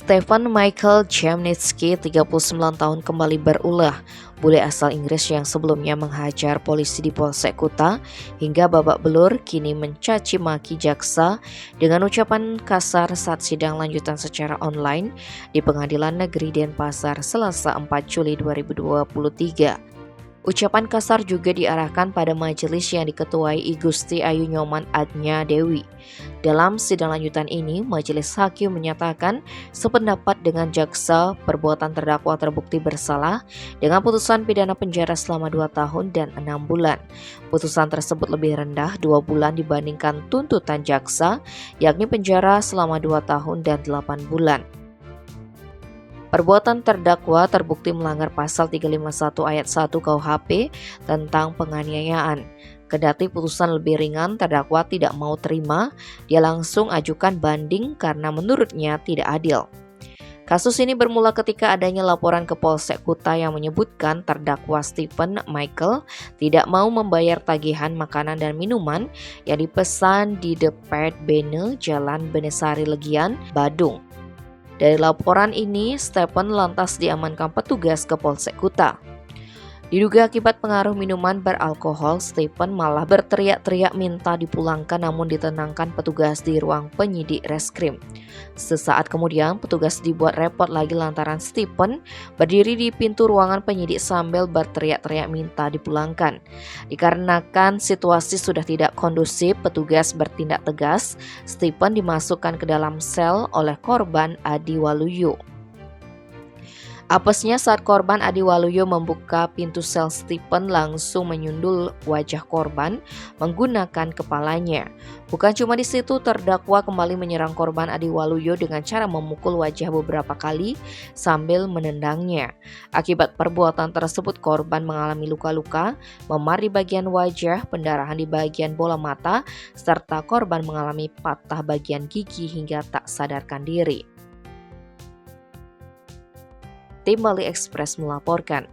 Stephen Michael Chemnitsky, 39 tahun, kembali berulah. Bule asal Inggris yang sebelumnya menghajar polisi di Polsek Kuta hingga babak belur kini mencaci maki jaksa dengan ucapan kasar saat sidang lanjutan secara online di Pengadilan Negeri Denpasar Selasa 4 Juli 2023. Ucapan kasar juga diarahkan pada majelis yang diketuai I Gusti Ayu Nyoman Adnya Dewi. Dalam sidang lanjutan ini, majelis hakim menyatakan sependapat dengan jaksa perbuatan terdakwa terbukti bersalah dengan putusan pidana penjara selama 2 tahun dan 6 bulan. Putusan tersebut lebih rendah 2 bulan dibandingkan tuntutan jaksa, yakni penjara selama 2 tahun dan 8 bulan. Perbuatan terdakwa terbukti melanggar pasal 351 ayat 1 KUHP tentang penganiayaan. Kendati putusan lebih ringan, terdakwa tidak mau terima, dia langsung ajukan banding karena menurutnya tidak adil. Kasus ini bermula ketika adanya laporan ke Polsek Kuta yang menyebutkan terdakwa Stephen Michael tidak mau membayar tagihan makanan dan minuman yang dipesan di The Pet Bene, Jalan Benesari Legian, Badung. Dari laporan ini, Stephen lantas diamankan petugas ke Polsek Kuta. Diduga akibat pengaruh minuman beralkohol, Stephen malah berteriak-teriak minta dipulangkan namun ditenangkan petugas di ruang penyidik reskrim. Sesaat kemudian, petugas dibuat repot lagi lantaran Stephen berdiri di pintu ruangan penyidik sambil berteriak-teriak minta dipulangkan. Dikarenakan situasi sudah tidak kondusif, petugas bertindak tegas. Stephen dimasukkan ke dalam sel oleh korban Adi Waluyo. Apesnya saat korban Adi Waluyo membuka pintu sel, Stephen langsung menyundul wajah korban menggunakan kepalanya. Bukan cuma di situ, terdakwa kembali menyerang korban Adi Waluyo dengan cara memukul wajah beberapa kali sambil menendangnya. Akibat perbuatan tersebut, korban mengalami luka-luka, memar di bagian wajah, pendarahan di bagian bola mata, serta korban mengalami patah bagian gigi hingga tak sadarkan diri. Tim Bali Express melaporkan.